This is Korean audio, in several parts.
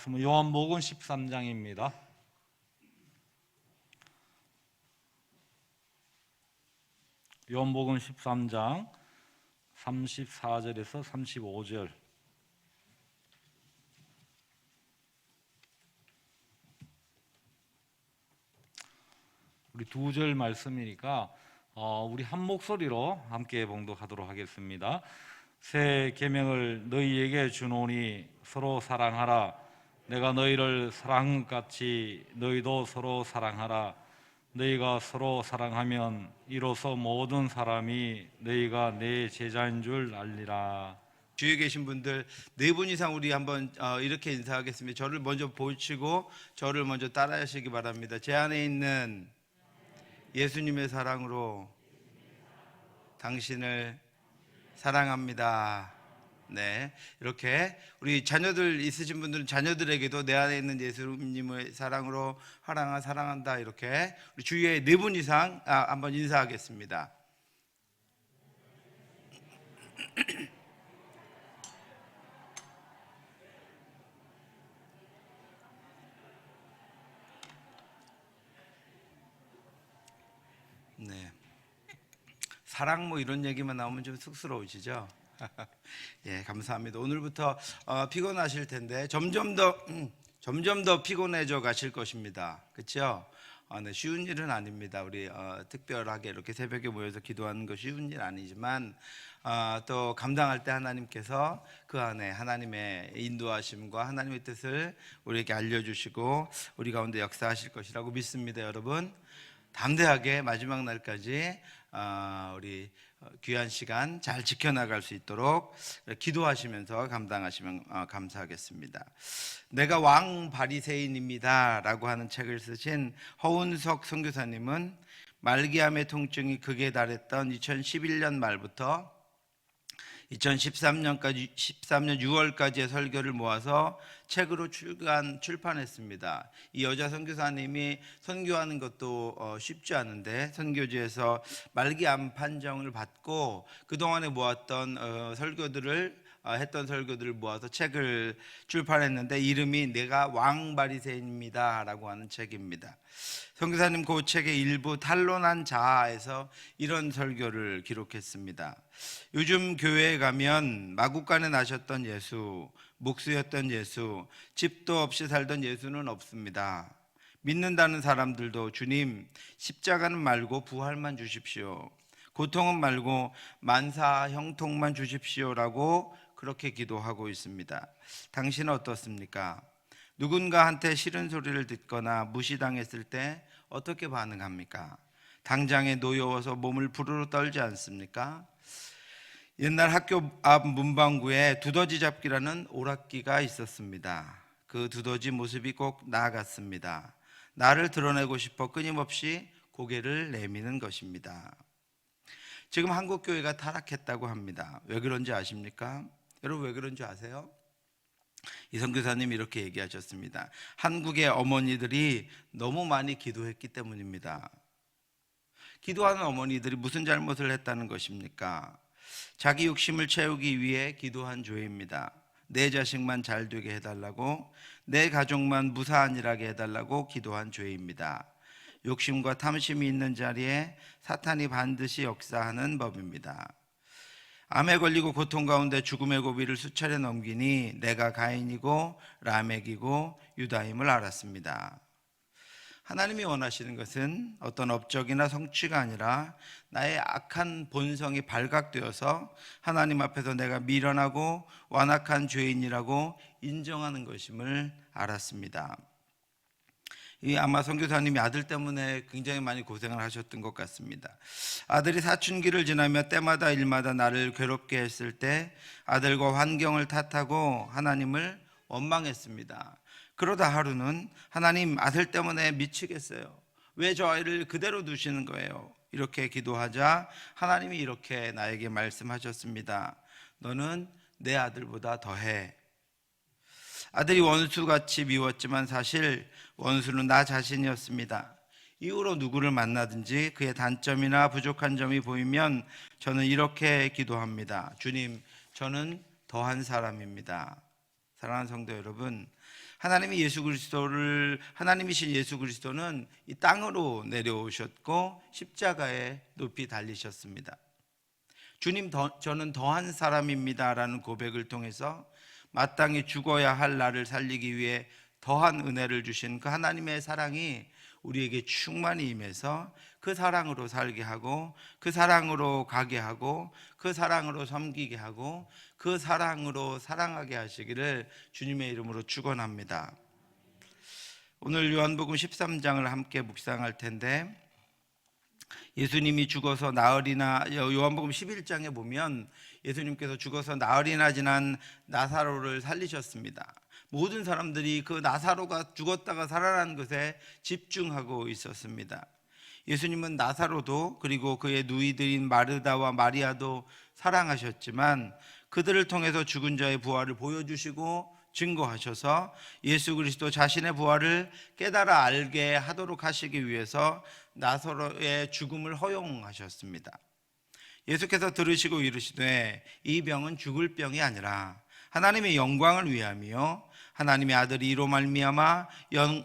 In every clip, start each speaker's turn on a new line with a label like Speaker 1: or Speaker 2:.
Speaker 1: 말씀은 요한복음 13장입니다. 요한복음 13장 34절에서 35절. 우리 두 절 말씀이니까 우리 한 목소리로 함께 봉독하도록 하겠습니다. 새 계명을 너희에게 주노니 서로 사랑하라. 내가 너희를 사랑한 것 같이 너희도 서로 사랑하라. 너희가 서로 사랑하면 이로써 모든 사람이 너희가 내 제자인 줄 알리라.
Speaker 2: 주위에 계신 분들 네 분 이상 우리 한번 이렇게 인사하겠습니다. 저를 먼저 보시고 저를 먼저 따라하시기 바랍니다. 제 안에 있는 예수님의 사랑으로 당신을 사랑합니다. 네, 이렇게 우리 자녀들 있으신 분들은 자녀들에게도 내 안에 있는 예수님의 사랑으로 하랑아 사랑한다. 이렇게 우리 주위에 네 분 이상 한번 인사하겠습니다. 네, 사랑 뭐 이런 얘기만 나오면 좀 쑥스러우시죠? 예, 감사합니다. 오늘부터 피곤하실 텐데 점점 더 피곤해져 가실 것입니다. 그렇죠? 네, 쉬운 일은 아닙니다. 우리 특별하게 이렇게 새벽에 모여서 기도하는 거 쉬운 일 아니지만 또 감당할 때 하나님께서 그 안에 하나님의 인도하심과 하나님의 뜻을 우리에게 알려주시고 우리 가운데 역사하실 것이라고 믿습니다. 여러분 담대하게 마지막 날까지 우리 귀한 시간 잘 지켜나갈 수 있도록 기도하시면서 감당하시면 감사하겠습니다. 내가 왕 바리새인입니다 라고 하는 책을 쓰신 허운석 선교사님은 말기암의 통증이 극에 달했던 2011년 말부터 2013년 6월까지의 설교를 모아서 책으로 출판했습니다. 이 여자 선교사님이 선교하는 것도 쉽지 않은데 선교지에서 말기암 판정을 받고 그동안에 모았던 했던 설교들을 모아서 책을 출판했는데 이름이 내가 왕 바리새인입니다 라고 하는 책입니다. 선교사님 그 책의 일부 탄로난 자아에서 이런 설교를 기록했습니다. 요즘 교회에 가면 마국간에 나셨던 예수, 목수였던 예수, 집도 없이 살던 예수는 없습니다. 믿는다는 사람들도 주님 십자가는 말고 부활만 주십시오, 고통은 말고 만사 형통만 주십시오라고 그렇게 기도하고 있습니다. 당신은 어떻습니까? 누군가한테 싫은 소리를 듣거나 무시당했을 때 어떻게 반응합니까? 당장에 노여워서 몸을 부르르 떨지 않습니까? 옛날 학교 앞 문방구에 두더지 잡기라는 오락기가 있었습니다. 그 두더지 모습이 꼭 나 같습니다. 나를 드러내고 싶어 끊임없이 고개를 내미는 것입니다. 지금 한국 교회가 타락했다고 합니다. 왜 그런지 아십니까? 여러분 왜 그런지 아세요? 이 선교사님이 이렇게 얘기하셨습니다. 한국의 어머니들이 너무 많이 기도했기 때문입니다. 기도하는 어머니들이 무슨 잘못을 했다는 것입니까? 자기 욕심을 채우기 위해 기도한 죄입니다. 내 자식만 잘 되게 해달라고, 내 가족만 무사한 일하게 해달라고 기도한 죄입니다. 욕심과 탐심이 있는 자리에 사탄이 반드시 역사하는 법입니다. 암에 걸리고 고통 가운데 죽음의 고비를 수차례 넘기니 내가 가인이고 라멕이고 유다임을 알았습니다. 하나님이 원하시는 것은 어떤 업적이나 성취가 아니라 나의 악한 본성이 발각되어서 하나님 앞에서 내가 미련하고 완악한 죄인이라고 인정하는 것임을 알았습니다. 아마 선교사님이 아들 때문에 굉장히 많이 고생을 하셨던 것 같습니다. 아들이 사춘기를 지나며 때마다 일마다 나를 괴롭게 했을 때 아들과 환경을 탓하고 하나님을 원망했습니다. 그러다 하루는 하나님, 아들 때문에 미치겠어요. 왜 저 아이를 그대로 두시는 거예요? 이렇게 기도하자 하나님이 이렇게 나에게 말씀하셨습니다. 너는 내 아들보다 더해. 아들이 원수같이 미웠지만 사실 원수는 나 자신이었습니다. 이후로 누구를 만나든지 그의 단점이나 부족한 점이 보이면 저는 이렇게 기도합니다. 주님, 저는 더한 사람입니다. 사랑하는 성도 여러분, 하나님이신 예수 그리스도는 이 땅으로 내려오셨고 십자가에 높이 달리셨습니다. 주님, 저는 더한 사람입니다라는 고백을 통해서 마땅히 죽어야 할 나를 살리기 위해 더한 은혜를 주신 그 하나님의 사랑이 우리에게 충만히 임해서 그 사랑으로 살게 하고, 그 사랑으로 가게 하고, 그 사랑으로 섬기게 하고, 그 사랑으로 사랑하게 하시기를 주님의 이름으로 축원합니다. 오늘 요한복음 13장을 함께 묵상할 텐데, 예수님이 죽어서 나흘이나, 요한복음 11장에 보면 예수님께서 죽어서 나흘이나 지난 나사로를 살리셨습니다. 모든 사람들이 그 나사로가 죽었다가 살아난 것에 집중하고 있었습니다. 예수님은 나사로도 그리고 그의 누이들인 마르다와 마리아도 사랑하셨지만 그들을 통해서 죽은 자의 부활을 보여주시고 증거하셔서 예수 그리스도 자신의 부활을 깨달아 알게 하도록 하시기 위해서 나사로의 죽음을 허용하셨습니다. 예수께서 들으시고 이르시되 이 병은 죽을 병이 아니라 하나님의 영광을 위함이요 하나님의 아들이 이로 말미암아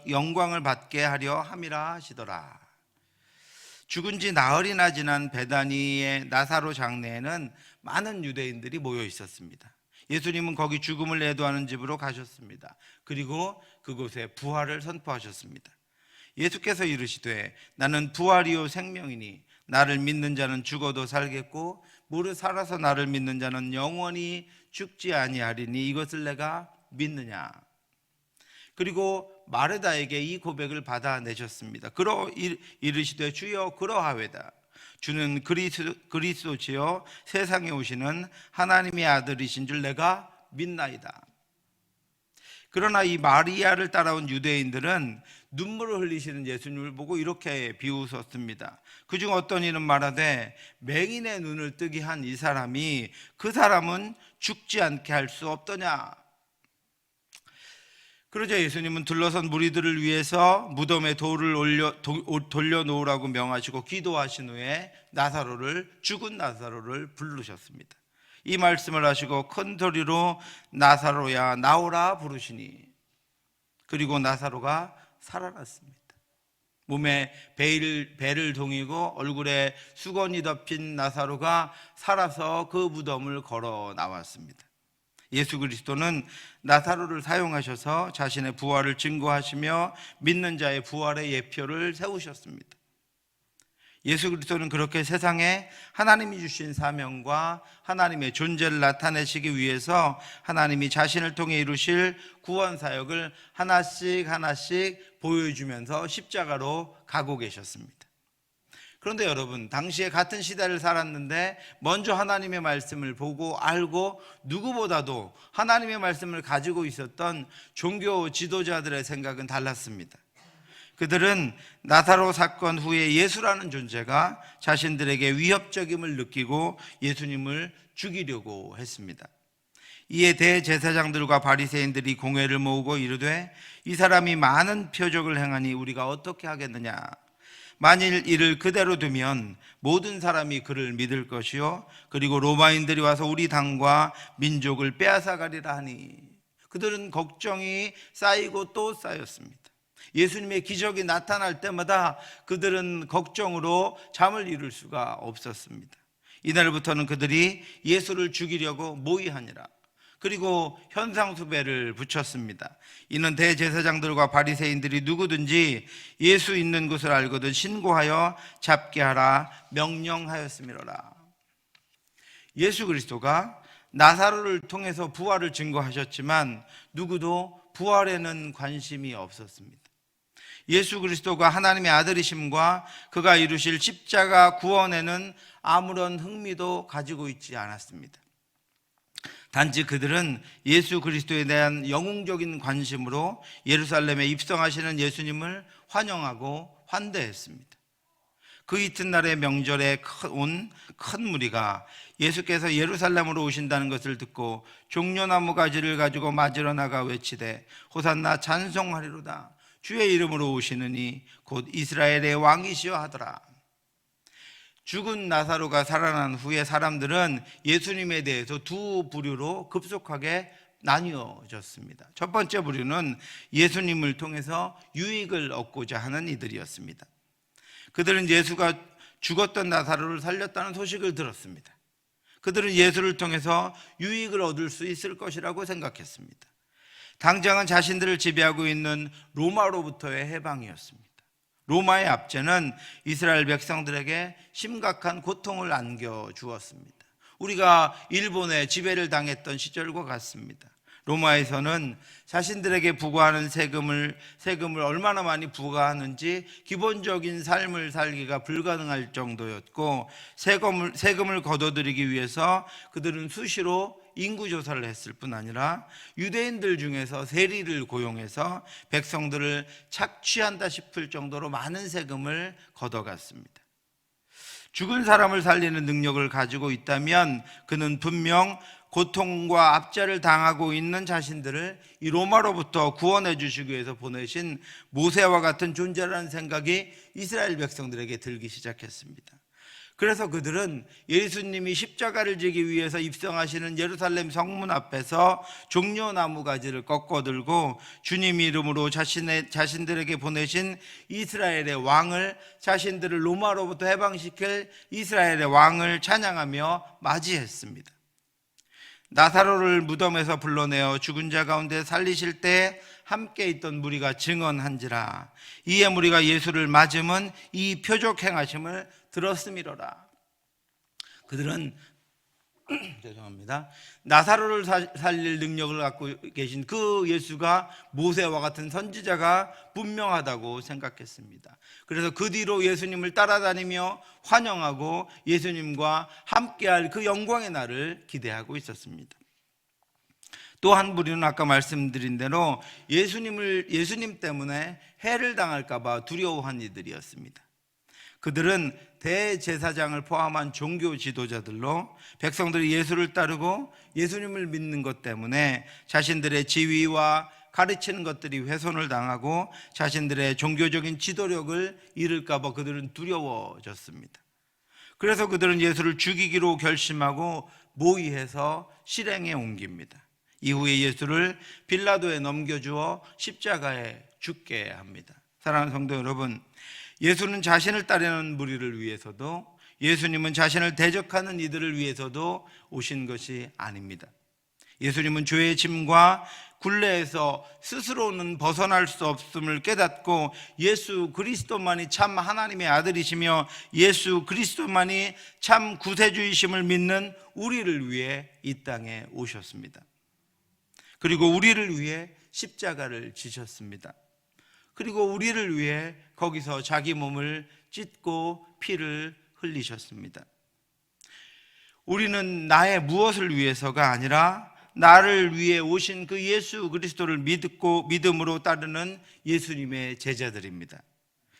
Speaker 2: 영광을 받게 하려 함이라 하시더라. 죽은 지 나흘이나 지난 베다니의 나사로 장례에는 많은 유대인들이 모여 있었습니다. 예수님은 거기 죽음을 애도하는 집으로 가셨습니다. 그리고 그곳에 부활을 선포하셨습니다. 예수께서 이르시되 나는 부활이요 생명이니 나를 믿는 자는 죽어도 살겠고 무릇 살아서 나를 믿는 자는 영원히 죽지 아니하리니 이것을 내가 믿느냐. 그리고 마르다에게 이 고백을 받아내셨습니다. 이르시되 주여 그러하외다. 주는 그리스도시요 세상에 오시는 하나님의 아들이신 줄 내가 믿나이다. 그러나 이 마리아를 따라온 유대인들은 눈물을 흘리시는 예수님을 보고 이렇게 비웃었습니다. 그중 어떤 이는 말하되 맹인의 눈을 뜨게 한 이 사람이 그 사람은 죽지 않게 할 수 없더냐. 그러자 예수님은 둘러선 무리들을 위해서 무덤에 돌을 돌려놓으라고 명하시고 기도하신 후에 죽은 나사로를 부르셨습니다. 이 말씀을 하시고 큰 소리로 나사로야 나오라 부르시니 그리고 나사로가 살아났습니다. 몸에 배를 동이고 얼굴에 수건이 덮인 나사로가 살아서 그 무덤을 걸어 나왔습니다. 예수 그리스도는 나사로를 사용하셔서 자신의 부활을 증거하시며 믿는 자의 부활의 예표를 세우셨습니다. 예수 그리스도는 그렇게 세상에 하나님이 주신 사명과 하나님의 존재를 나타내시기 위해서 하나님이 자신을 통해 이루실 구원 사역을 하나씩 보여주면서 십자가로 가고 계셨습니다. 그런데 여러분, 당시에 같은 시대를 살았는데 먼저 하나님의 말씀을 보고 알고 누구보다도 하나님의 말씀을 가지고 있었던 종교 지도자들의 생각은 달랐습니다. 그들은 나사로 사건 후에 예수라는 존재가 자신들에게 위협적임을 느끼고 예수님을 죽이려고 했습니다. 이에 대제사장들과 바리새인들이 공회를 모으고 이르되 이 사람이 많은 표적을 행하니 우리가 어떻게 하겠느냐. 만일 이를 그대로 두면 모든 사람이 그를 믿을 것이요 그리고 로마인들이 와서 우리 당과 민족을 빼앗아가리라 하니 그들은 걱정이 쌓이고 또 쌓였습니다. 예수님의 기적이 나타날 때마다 그들은 걱정으로 잠을 이룰 수가 없었습니다. 이날부터는 그들이 예수를 죽이려고 모의하니라. 그리고 현상수배를 붙였습니다. 이는 대제사장들과 바리새인들이 누구든지 예수 있는 곳을 알거든 신고하여 잡게 하라 명령하였음이로라. 예수 그리스도가 나사로를 통해서 부활을 증거하셨지만 누구도 부활에는 관심이 없었습니다. 예수 그리스도가 하나님의 아들이심과 그가 이루실 십자가 구원에는 아무런 흥미도 가지고 있지 않았습니다. 단지 그들은 예수 그리스도에 대한 영웅적인 관심으로 예루살렘에 입성하시는 예수님을 환영하고 환대했습니다. 그 이튿날의 명절에 온 큰 무리가 예수께서 예루살렘으로 오신다는 것을 듣고 종려나무 가지를 가지고 맞으러 나가 외치되 호산나 찬송하리로다. 주의 이름으로 오시느니 곧 이스라엘의 왕이시여 하더라. 죽은 나사로가 살아난 후에 사람들은 예수님에 대해서 두 부류로 급속하게 나뉘어졌습니다. 첫 번째 부류는 예수님을 통해서 유익을 얻고자 하는 이들이었습니다. 그들은 예수가 죽었던 나사로를 살렸다는 소식을 들었습니다. 그들은 예수를 통해서 유익을 얻을 수 있을 것이라고 생각했습니다. 당장은 자신들을 지배하고 있는 로마로부터의 해방이었습니다. 로마의 압제는 이스라엘 백성들에게 심각한 고통을 안겨주었습니다. 우리가 일본의 지배를 당했던 시절과 같습니다. 로마에서는 자신들에게 부과하는 세금을 얼마나 많이 부과하는지 기본적인 삶을 살기가 불가능할 정도였고, 세금을 거둬들이기 위해서 그들은 수시로 인구조사를 했을 뿐 아니라 유대인들 중에서 세리를 고용해서 백성들을 착취한다 싶을 정도로 많은 세금을 걷어갔습니다. 죽은 사람을 살리는 능력을 가지고 있다면 그는 분명 고통과 압제를 당하고 있는 자신들을 이 로마로부터 구원해 주시기 위해서 보내신 모세와 같은 존재라는 생각이 이스라엘 백성들에게 들기 시작했습니다. 그래서 그들은 예수님이 십자가를 지기 위해서 입성하시는 예루살렘 성문 앞에서 종려나무 가지를 꺾어들고 주님 이름으로 자신들에게 보내신 이스라엘의 왕을, 자신들을 로마로부터 해방시킬 이스라엘의 왕을 찬양하며 맞이했습니다. 나사로를 무덤에서 불러내어 죽은 자 가운데 살리실 때 함께 있던 무리가 증언한지라. 이에 무리가 예수를 맞음은 이 표적 행하심을 들었음이로라. 그들은 나사로를 살릴 능력을 갖고 계신 그 예수가 모세와 같은 선지자가 분명하다고 생각했습니다. 그래서 그 뒤로 예수님을 따라다니며 환영하고 예수님과 함께할 그 영광의 날을 기대하고 있었습니다. 또 한 부류는 아까 말씀드린 대로 예수님 때문에 해를 당할까 봐 두려워한 이들이었습니다. 그들은 대제사장을 포함한 종교 지도자들로 백성들이 예수를 따르고 예수님을 믿는 것 때문에 자신들의 지위와 가르치는 것들이 훼손을 당하고 자신들의 종교적인 지도력을 잃을까 봐 그들은 두려워졌습니다. 그래서 그들은 예수를 죽이기로 결심하고 모의해서 실행에 옮깁니다. 이후에 예수를 빌라도에 넘겨주어 십자가에 죽게 합니다. 사랑하는 성도 여러분, 예수는 자신을 따르는 무리를 위해서도, 예수님은 자신을 대적하는 이들을 위해서도 오신 것이 아닙니다. 예수님은 죄의 짐과 굴레에서 스스로는 벗어날 수 없음을 깨닫고 예수 그리스도만이 참 하나님의 아들이시며 예수 그리스도만이 참 구세주이심을 믿는 우리를 위해 이 땅에 오셨습니다. 그리고 우리를 위해 십자가를 지셨습니다. 그리고 우리를 위해 거기서 자기 몸을 찢고 피를 흘리셨습니다. 우리는 나의 무엇을 위해서가 아니라 나를 위해 오신 그 예수 그리스도를 믿음으로 따르는 예수님의 제자들입니다.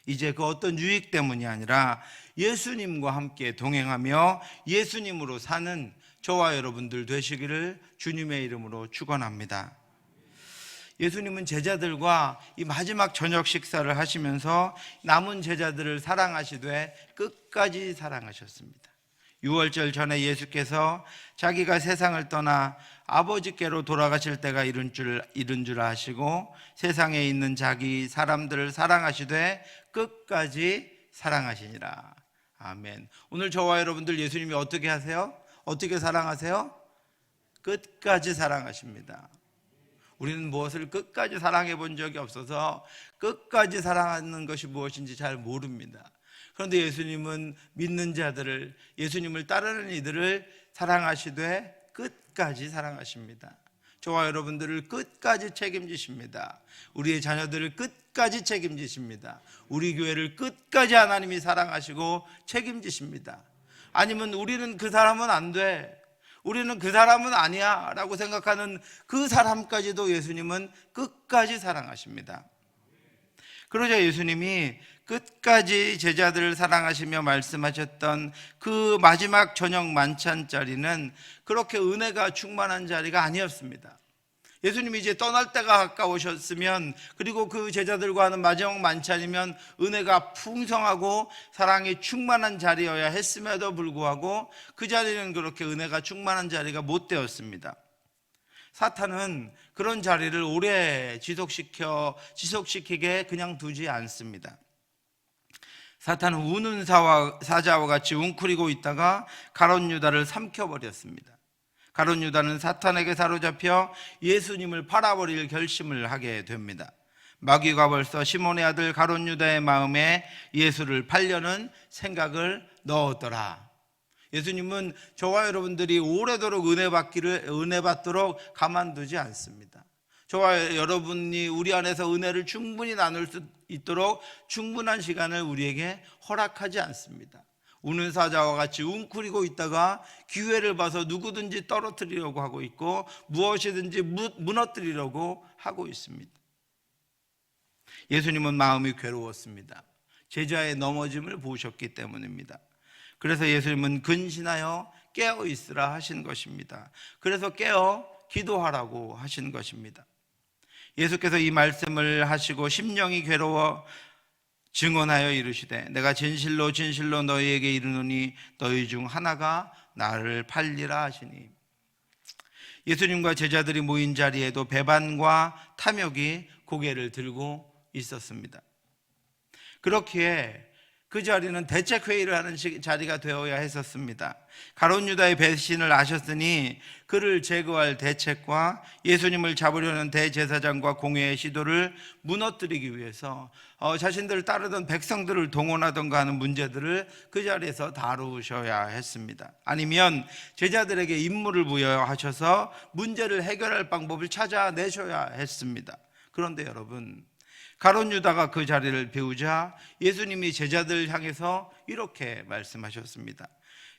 Speaker 2: 이제 그 어떤 유익 때문이 아니라 예수님과 함께 동행하며 예수님으로 사는 저와 여러분들 되시기를 주님의 이름으로 축원합니다. 예수님은 제자들과 이 마지막 저녁 식사를 하시면서 남은 제자들을 사랑하시되 끝까지 사랑하셨습니다. 유월절 전에 예수께서 자기가 세상을 떠나 아버지께로 돌아가실 때가 이른 줄 아시고 세상에 있는 자기 사람들을 사랑하시되 끝까지 사랑하시니라. 아멘. 오늘 저와 여러분들 예수님이 어떻게 하세요? 어떻게 사랑하세요? 끝까지 사랑하십니다. 우리는 무엇을 끝까지 사랑해 본 적이 없어서 끝까지 사랑하는 것이 무엇인지 잘 모릅니다. 그런데 예수님은 믿는 자들을, 예수님을 따르는 이들을 사랑하시되 끝까지 사랑하십니다. 저와 여러분들을 끝까지 책임지십니다. 우리의 자녀들을 끝까지 책임지십니다. 우리 교회를 끝까지 하나님이 사랑하시고 책임지십니다. 아니면 우리는 그 사람은 안 돼, 우리는 그 사람은 아니야 라고 생각하는 그 사람까지도 예수님은 끝까지 사랑하십니다. 그러자 예수님이 끝까지 제자들을 사랑하시며 말씀하셨던 그 마지막 저녁 만찬 자리는 그렇게 은혜가 충만한 자리가 아니었습니다. 예수님이 이제 떠날 때가 가까우셨으면, 그리고 그 제자들과 하는 마지막 만찬이면 은혜가 풍성하고 사랑이 충만한 자리여야 했음에도 불구하고 그 자리는 그렇게 은혜가 충만한 자리가 못 되었습니다. 사탄은 그런 자리를 오래 지속시키게 그냥 두지 않습니다. 사탄은 우는 사자와 같이 웅크리고 있다가 가룟 유다를 삼켜버렸습니다. 가룟 유다는 사탄에게 사로잡혀 예수님을 팔아버릴 결심을 하게 됩니다. 마귀가 벌써 시몬의 아들 가룟 유다의 마음에 예수를 팔려는 생각을 넣었더라. 예수님은 저와 여러분들이 오래도록 은혜 받도록 가만두지 않습니다. 저와 여러분이 우리 안에서 은혜를 충분히 나눌 수 있도록 충분한 시간을 우리에게 허락하지 않습니다. 우는 사자와 같이 웅크리고 있다가 기회를 봐서 누구든지 떨어뜨리려고 하고 있고 무엇이든지 무너뜨리려고 하고 있습니다. 예수님은 마음이 괴로웠습니다. 제자의 넘어짐을 보셨기 때문입니다. 그래서 예수님은 근신하여 깨어 있으라 하신 것입니다. 그래서 깨어 기도하라고 하신 것입니다. 예수께서 이 말씀을 하시고 심령이 괴로워 증언하여 이르시되 내가 진실로 진실로 너희에게 이르노니 너희 중 하나가 나를 팔리라 하시니, 예수님과 제자들이 모인 자리에도 배반과 탐욕이 고개를 들고 있었습니다. 그렇기에 그 자리는 대책회의를 하는 자리가 되어야 했었습니다. 가룟 유다의 배신을 아셨으니 그를 제거할 대책과 예수님을 잡으려는 대제사장과 공회의 시도를 무너뜨리기 위해서 자신들을 따르던 백성들을 동원하던가 하는 문제들을 그 자리에서 다루셔야 했습니다. 아니면 제자들에게 임무를 부여하셔서 문제를 해결할 방법을 찾아내셔야 했습니다. 그런데 여러분, 가룟 유다가 그 자리를 비우자 예수님이 제자들 향해서 이렇게 말씀하셨습니다.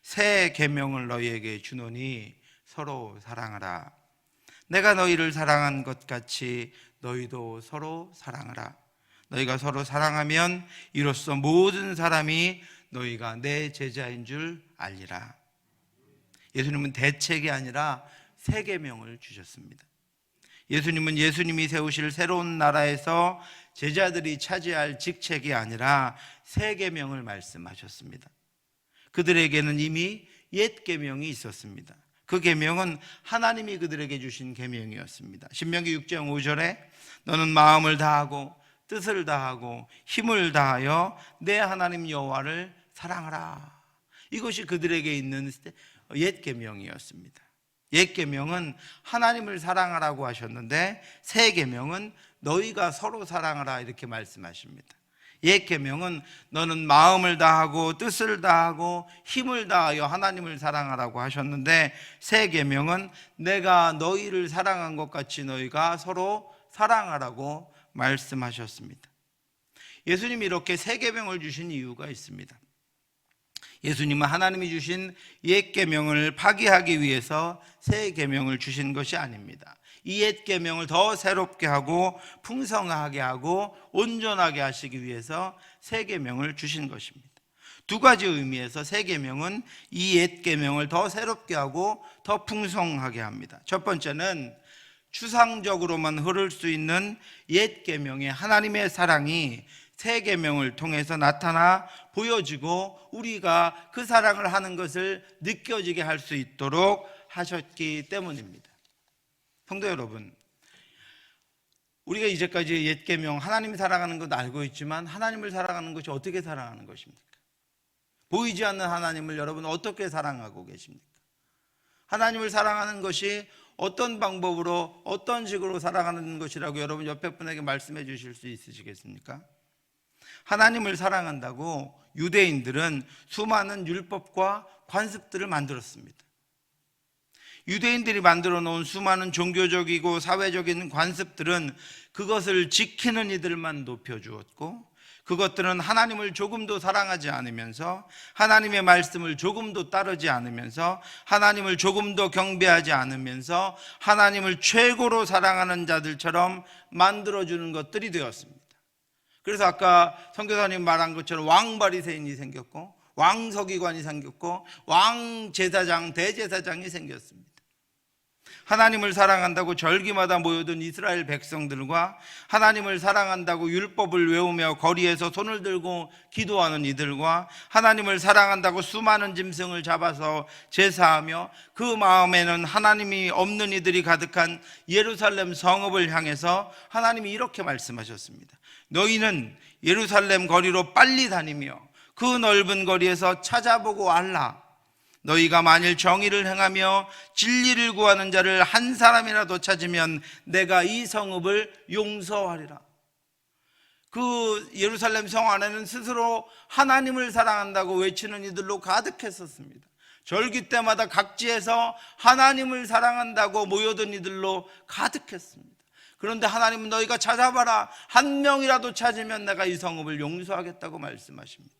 Speaker 2: 새 계명을 너희에게 주노니 서로 사랑하라. 내가 너희를 사랑한 것 같이 너희도 서로 사랑하라. 너희가 서로 사랑하면 이로써 모든 사람이 너희가 내 제자인 줄 알리라. 예수님은 대책이 아니라 새 계명을 주셨습니다. 예수님은 예수님이 세우실 새로운 나라에서 제자들이 차지할 직책이 아니라 새 계명을 말씀하셨습니다. 그들에게는 이미 옛 계명이 있었습니다. 그 계명은 하나님이 그들에게 주신 계명이었습니다. 신명기 6장 5절에 너는 마음을 다하고 뜻을 다하고 힘을 다하여 내 하나님 여호와를 사랑하라. 이것이 그들에게 있는 옛 계명이었습니다. 옛 계명은 하나님을 사랑하라고 하셨는데 새 계명은 너희가 서로 사랑하라 이렇게 말씀하십니다. 옛 계명은 너는 마음을 다하고 뜻을 다하고 힘을 다하여 하나님을 사랑하라고 하셨는데 새 계명은 내가 너희를 사랑한 것 같이 너희가 서로 사랑하라고 말씀하셨습니다. 예수님이 이렇게 새 계명을 주신 이유가 있습니다. 예수님은 하나님이 주신 옛 계명을 파기하기 위해서 새 계명을 주신 것이 아닙니다. 이 옛 계명을 더 새롭게 하고 풍성하게 하고 온전하게 하시기 위해서 새 계명을 주신 것입니다. 두 가지 의미에서 새 계명은 이 옛 계명을 더 새롭게 하고 더 풍성하게 합니다. 첫 번째는 추상적으로만 흐를 수 있는 옛 계명의 하나님의 사랑이 새 계명을 통해서 나타나 보여지고 우리가 그 사랑을 하는 것을 느껴지게 할 수 있도록 하셨기 때문입니다. 성도 여러분, 우리가 이제까지 옛 계명 하나님이 사랑하는 것도 알고 있지만 하나님을 사랑하는 것이 어떻게 사랑하는 것입니까? 보이지 않는 하나님을 여러분 어떻게 사랑하고 계십니까? 하나님을 사랑하는 것이 어떤 방법으로 어떤 식으로 사랑하는 것이라고 여러분 옆에 분에게 말씀해 주실 수 있으시겠습니까? 하나님을 사랑한다고 유대인들은 수많은 율법과 관습들을 만들었습니다. 유대인들이 만들어 놓은 수많은 종교적이고 사회적인 관습들은 그것을 지키는 이들만 높여주었고, 그것들은 하나님을 조금도 사랑하지 않으면서 하나님의 말씀을 조금도 따르지 않으면서 하나님을 조금도 경배하지 않으면서 하나님을 최고로 사랑하는 자들처럼 만들어주는 것들이 되었습니다. 그래서 아까 선교사님 말한 것처럼 왕바리새인이 생겼고 왕서기관이 생겼고 왕제사장, 대제사장이 생겼습니다. 하나님을 사랑한다고 절기마다 모여든 이스라엘 백성들과 하나님을 사랑한다고 율법을 외우며 거리에서 손을 들고 기도하는 이들과 하나님을 사랑한다고 수많은 짐승을 잡아서 제사하며 그 마음에는 하나님이 없는 이들이 가득한 예루살렘 성읍을 향해서 하나님이 이렇게 말씀하셨습니다. 너희는 예루살렘 거리로 빨리 다니며 그 넓은 거리에서 찾아보고 알라. 너희가 만일 정의를 행하며 진리를 구하는 자를 한 사람이라도 찾으면 내가 이 성읍을 용서하리라. 그 예루살렘 성 안에는 스스로 하나님을 사랑한다고 외치는 이들로 가득했었습니다. 절기 때마다 각지에서 하나님을 사랑한다고 모여든 이들로 가득했습니다. 그런데 하나님은 너희가 찾아봐라. 한 명이라도 찾으면 내가 이 성읍을 용서하겠다고 말씀하십니다.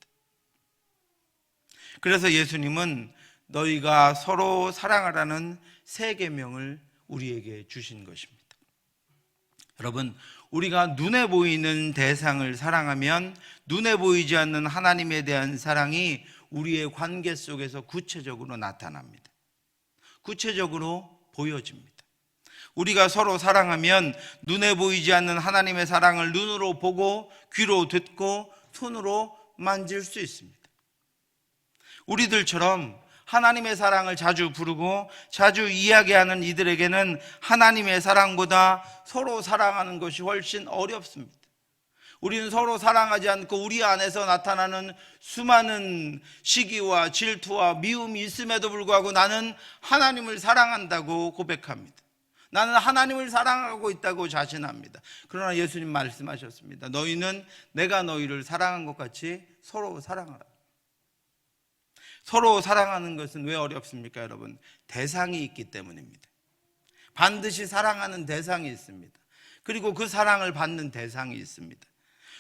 Speaker 2: 그래서 예수님은 너희가 서로 사랑하라는 세 계명을 우리에게 주신 것입니다. 여러분, 우리가 눈에 보이는 대상을 사랑하면 눈에 보이지 않는 하나님에 대한 사랑이 우리의 관계 속에서 구체적으로 나타납니다. 구체적으로 보여집니다. 우리가 서로 사랑하면 눈에 보이지 않는 하나님의 사랑을 눈으로 보고 귀로 듣고 손으로 만질 수 있습니다. 우리들처럼 하나님의 사랑을 자주 부르고 자주 이야기하는 이들에게는 하나님의 사랑보다 서로 사랑하는 것이 훨씬 어렵습니다. 우리는 서로 사랑하지 않고 우리 안에서 나타나는 수많은 시기와 질투와 미움이 있음에도 불구하고 나는 하나님을 사랑한다고 고백합니다. 나는 하나님을 사랑하고 있다고 자신합니다. 그러나 예수님 말씀하셨습니다. 너희는 내가 너희를 사랑한 것 같이 서로 사랑하라. 서로 사랑하는 것은 왜 어렵습니까, 여러분? 대상이 있기 때문입니다. 반드시 사랑하는 대상이 있습니다. 그리고 그 사랑을 받는 대상이 있습니다.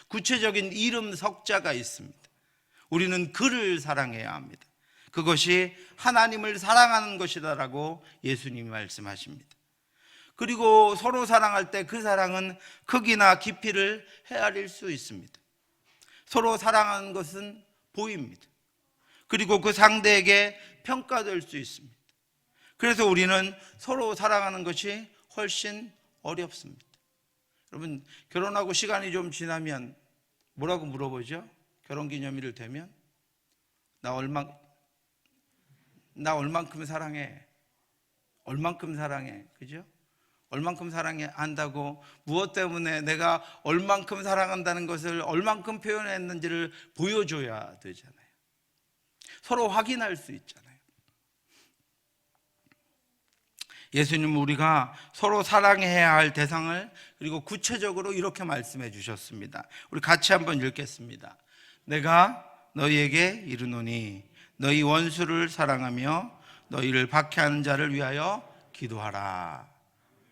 Speaker 2: 구체적인 이름 석자가 있습니다. 우리는 그를 사랑해야 합니다. 그것이 하나님을 사랑하는 것이다라고 예수님이 말씀하십니다. 그리고 서로 사랑할 때 그 사랑은 크기나 깊이를 헤아릴 수 있습니다. 서로 사랑하는 것은 보입니다. 그리고 그 상대에게 평가될 수 있습니다. 그래서 우리는 서로 사랑하는 것이 훨씬 어렵습니다. 여러분, 결혼하고 시간이 좀 지나면 뭐라고 물어보죠? 결혼기념일을 되면 나 얼만큼 사랑해? 얼만큼 사랑해? 그죠? 얼만큼 사랑해 한다고 무엇 때문에 내가 얼만큼 사랑한다는 것을 얼만큼 표현했는지를 보여줘야 되잖아요. 서로 확인할 수 있잖아요. 예수님은 우리가 서로 사랑해야 할 대상을 그리고 구체적으로 이렇게 말씀해 주셨습니다. 우리 같이 한번 읽겠습니다. 내가 너희에게 이르노니 너희 원수를 사랑하며 너희를 박해하는 자를 위하여 기도하라.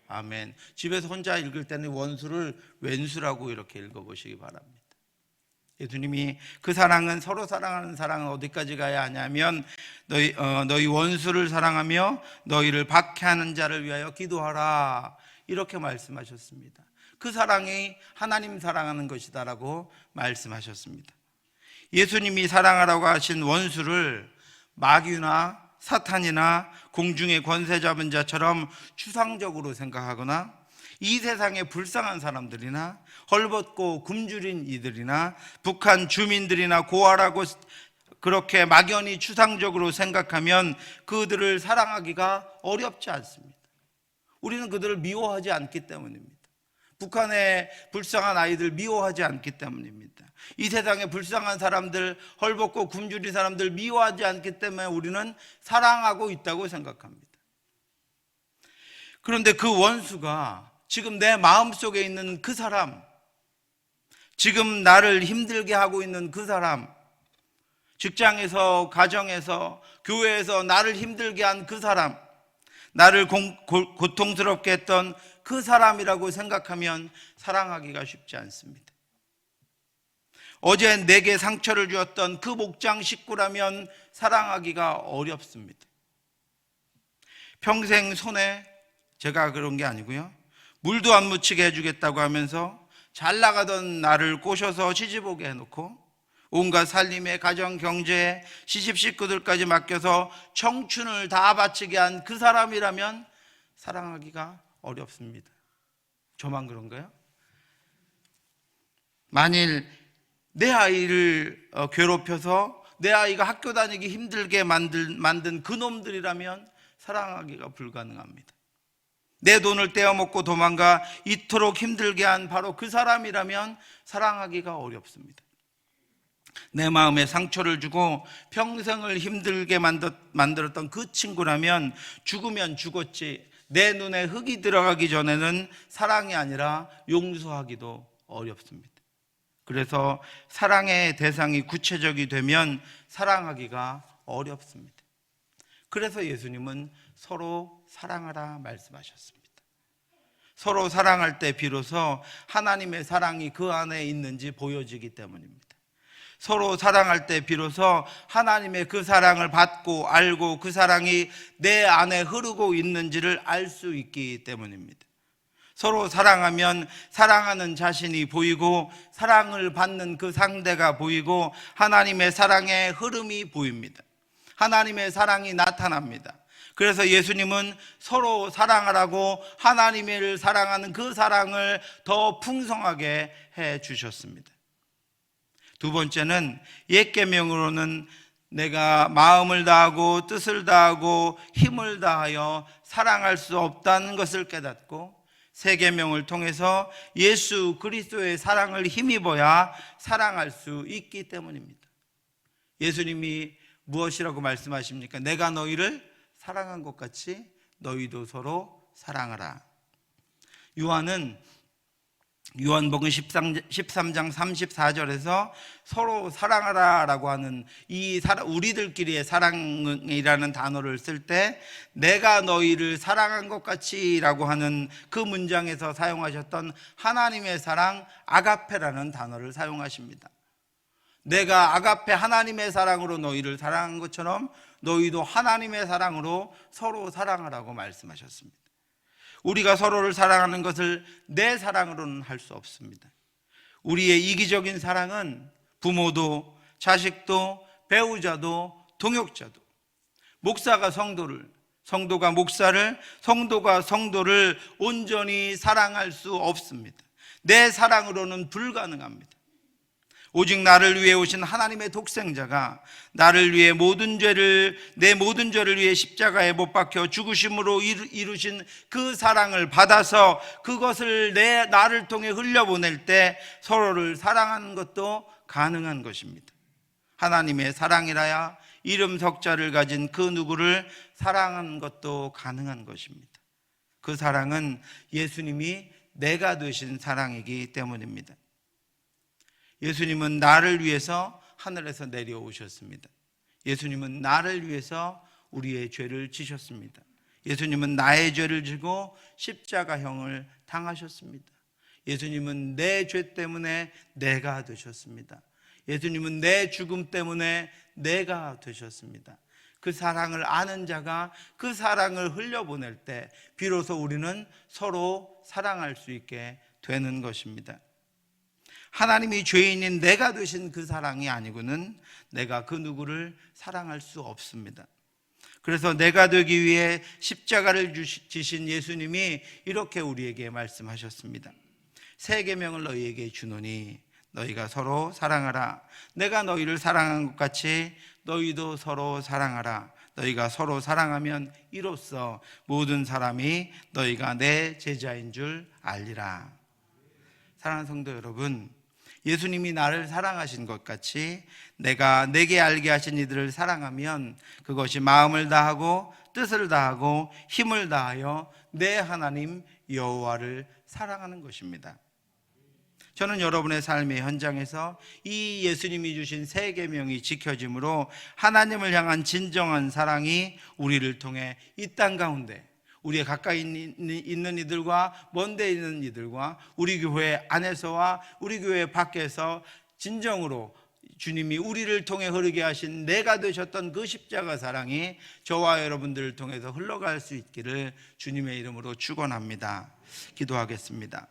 Speaker 2: 아멘. 집에서 혼자 읽을 때는 원수를 왼수라고 이렇게 읽어보시기 바랍니다. 예수님이 그 사랑은 서로 사랑하는 사랑은 어디까지 가야 하냐면 너희 원수를 사랑하며 너희를 박해하는 자를 위하여 기도하라 이렇게 말씀하셨습니다. 그 사랑이 하나님 사랑하는 것이다라고 말씀하셨습니다. 예수님이 사랑하라고 하신 원수를 마귀나 사탄이나 공중의 권세 잡은 자처럼 추상적으로 생각하거나 이 세상의 불쌍한 사람들이나 헐벗고 굶주린 이들이나 북한 주민들이나 고아라고 그렇게 막연히 추상적으로 생각하면 그들을 사랑하기가 어렵지 않습니다. 우리는 그들을 미워하지 않기 때문입니다. 북한의 불쌍한 아이들 미워하지 않기 때문입니다. 이 세상의 불쌍한 사람들, 헐벗고 굶주린 사람들 미워하지 않기 때문에 우리는 사랑하고 있다고 생각합니다. 그런데 그 원수가 지금 내 마음속에 있는 그 사람, 지금 나를 힘들게 하고 있는 그 사람, 직장에서, 가정에서, 교회에서 나를 힘들게 한 그 사람, 나를 고통스럽게 했던 그 사람이라고 생각하면 사랑하기가 쉽지 않습니다. 어제 내게 상처를 주었던 그 목장 식구라면 사랑하기가 어렵습니다. 평생 손에, 제가 그런 게 아니고요, 물도 안 묻히게 해주겠다고 하면서 잘 나가던 나를 꼬셔서 시집 오게 해놓고 온갖 살림에, 가정, 경제에, 시집 식구들까지 맡겨서 청춘을 다 바치게 한 그 사람이라면 사랑하기가 어렵습니다. 저만 그런가요? 만일 내 아이를 괴롭혀서 내 아이가 학교 다니기 힘들게 만든 그놈들이라면 사랑하기가 불가능합니다. 내 돈을 떼어먹고 도망가 이토록 힘들게 한 바로 그 사람이라면 사랑하기가 어렵습니다. 내 마음에 상처를 주고 평생을 힘들게 만들었던 그 친구라면 죽으면 죽었지 내 눈에 흙이 들어가기 전에는 사랑이 아니라 용서하기도 어렵습니다. 그래서 사랑의 대상이 구체적이 되면 사랑하기가 어렵습니다. 그래서 예수님은 서로 사랑하라 말씀하셨습니다. 서로 사랑할 때 비로소 하나님의 사랑이 그 안에 있는지 보여지기 때문입니다. 서로 사랑할 때 비로소 하나님의 그 사랑을 받고 알고 그 사랑이 내 안에 흐르고 있는지를 알 수 있기 때문입니다. 서로 사랑하면 사랑하는 자신이 보이고 사랑을 받는 그 상대가 보이고 하나님의 사랑의 흐름이 보입니다. 하나님의 사랑이 나타납니다. 그래서 예수님은 서로 사랑하라고 하나님을 사랑하는 그 사랑을 더 풍성하게 해 주셨습니다. 두 번째는 옛 계명으로는 내가 마음을 다하고 뜻을 다하고 힘을 다하여 사랑할 수 없다는 것을 깨닫고 새 계명을 통해서 예수 그리스도의 사랑을 힘입어야 사랑할 수 있기 때문입니다. 예수님이 무엇이라고 말씀하십니까? 내가 너희를 사랑한 것 같이 너희도 서로 사랑하라. 요한복음 13장 34절에서 서로 사랑하라라고 하는 이 우리들끼리의 사랑이라는 단어를 쓸 때 내가 너희를 사랑한 것 같이라고 하는 그 문장에서 사용하셨던 하나님의 사랑 아가페라는 단어를 사용하십니다. 내가 아가페 하나님의 사랑으로 너희를 사랑한 것처럼 너희도 하나님의 사랑으로 서로 사랑하라고 말씀하셨습니다. 우리가 서로를 사랑하는 것을 내 사랑으로는 할 수 없습니다. 우리의 이기적인 사랑은 부모도 자식도 배우자도 동역자도 목사가 성도를 성도가 목사를 성도가 성도를 온전히 사랑할 수 없습니다. 내 사랑으로는 불가능합니다. 오직 나를 위해 오신 하나님의 독생자가 나를 위해 내 모든 죄를 위해 십자가에 못 박혀 죽으심으로 이루신 그 사랑을 받아서 그것을 나를 통해 흘려보낼 때 서로를 사랑하는 것도 가능한 것입니다. 하나님의 사랑이라야 이름 석자를 가진 그 누구를 사랑하는 것도 가능한 것입니다. 그 사랑은 예수님이 내가 되신 사랑이기 때문입니다. 예수님은 나를 위해서 하늘에서 내려오셨습니다. 예수님은 나를 위해서 우리의 죄를 지셨습니다. 예수님은 나의 죄를 지고 십자가형을 당하셨습니다. 예수님은 내 죄 때문에 내가 되셨습니다. 예수님은 내 죽음 때문에 내가 되셨습니다. 그 사랑을 아는 자가 그 사랑을 흘려보낼 때 비로소 우리는 서로 사랑할 수 있게 되는 것입니다. 하나님이 죄인인 내가 되신 그 사랑이 아니고는 내가 그 누구를 사랑할 수 없습니다. 그래서 내가 되기 위해 십자가를 지신 예수님이 이렇게 우리에게 말씀하셨습니다. 새 계명을 너희에게 주노니 너희가 서로 사랑하라. 내가 너희를 사랑한 것 같이 너희도 서로 사랑하라. 너희가 서로 사랑하면 이로써 모든 사람이 너희가 내 제자인 줄 알리라. 사랑하는 성도 여러분, 예수님이 나를 사랑하신 것 같이 내가 내게 알게 하신 이들을 사랑하면 그것이 마음을 다하고 뜻을 다하고 힘을 다하여 내 하나님 여호와를 사랑하는 것입니다. 저는 여러분의 삶의 현장에서 이 예수님이 주신 새 계명이 지켜짐으로 하나님을 향한 진정한 사랑이 우리를 통해 이 땅 가운데 우리의 가까이 있는 이들과 먼데 있는 이들과 우리 교회 안에서와 우리 교회 밖에서 진정으로 주님이 우리를 통해 흐르게 하신 내가 되셨던 그 십자가 사랑이 저와 여러분들을 통해서 흘러갈 수 있기를 주님의 이름으로 축원합니다. 기도하겠습니다.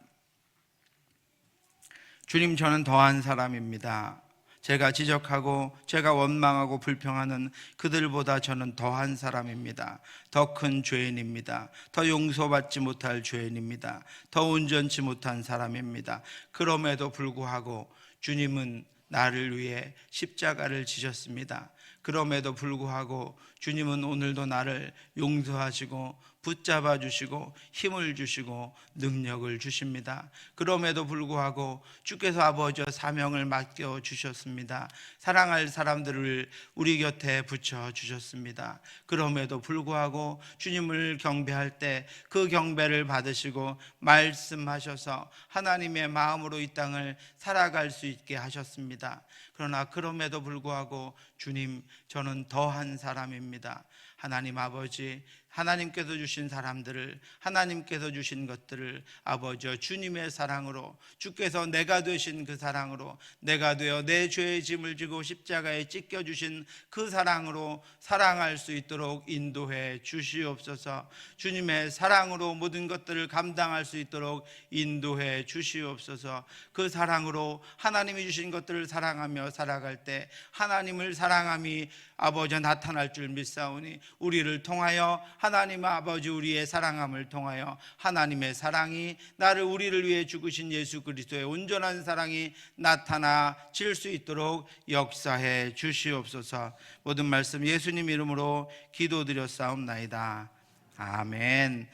Speaker 2: 주님, 저는 더한 사람입니다. 제가 지적하고 제가 원망하고 불평하는 그들보다 저는 더한 사람입니다. 더 큰 죄인입니다. 더 용서받지 못할 죄인입니다. 더 온전치 못한 사람입니다. 그럼에도 불구하고 주님은 나를 위해 십자가를 지셨습니다. 그럼에도 불구하고 주님은 오늘도 나를 용서하시고 붙잡아 주시고 힘을 주시고 능력을 주십니다. 그럼에도 불구하고 주께서 아버지와 사명을 맡겨 주셨습니다. 사랑할 사람들을 우리 곁에 붙여 주셨습니다. 그럼에도 불구하고 주님을 경배할 때 그 경배를 받으시고 말씀하셔서 하나님의 마음으로 이 땅을 살아갈 수 있게 하셨습니다. 그러나 그럼에도 불구하고 주님, 저는 더한 사람입니다. 하나님 아버지, 하나님께서 주신 사람들을, 하나님께서 주신 것들을 아버지여 주님의 사랑으로, 주께서 내가 되신 그 사랑으로, 내가 되어 내 죄의 짐을 지고 십자가에 찢겨주신 그 사랑으로 사랑할 수 있도록 인도해 주시옵소서. 주님의 사랑으로 모든 것들을 감당할 수 있도록 인도해 주시옵소서. 그 사랑으로 하나님이 주신 것들을 사랑하며 살아갈 때 하나님을 사랑함이 아버지 나타날 줄 믿사오니, 우리를 통하여 하나님 아버지 우리의 사랑함을 통하여 하나님의 사랑이 나를 우리를 위해 죽으신 예수 그리스도의 온전한 사랑이 나타나질 수 있도록 역사해 주시옵소서. 모든 말씀 예수님 이름으로 기도드렸사옵나이다. 아멘.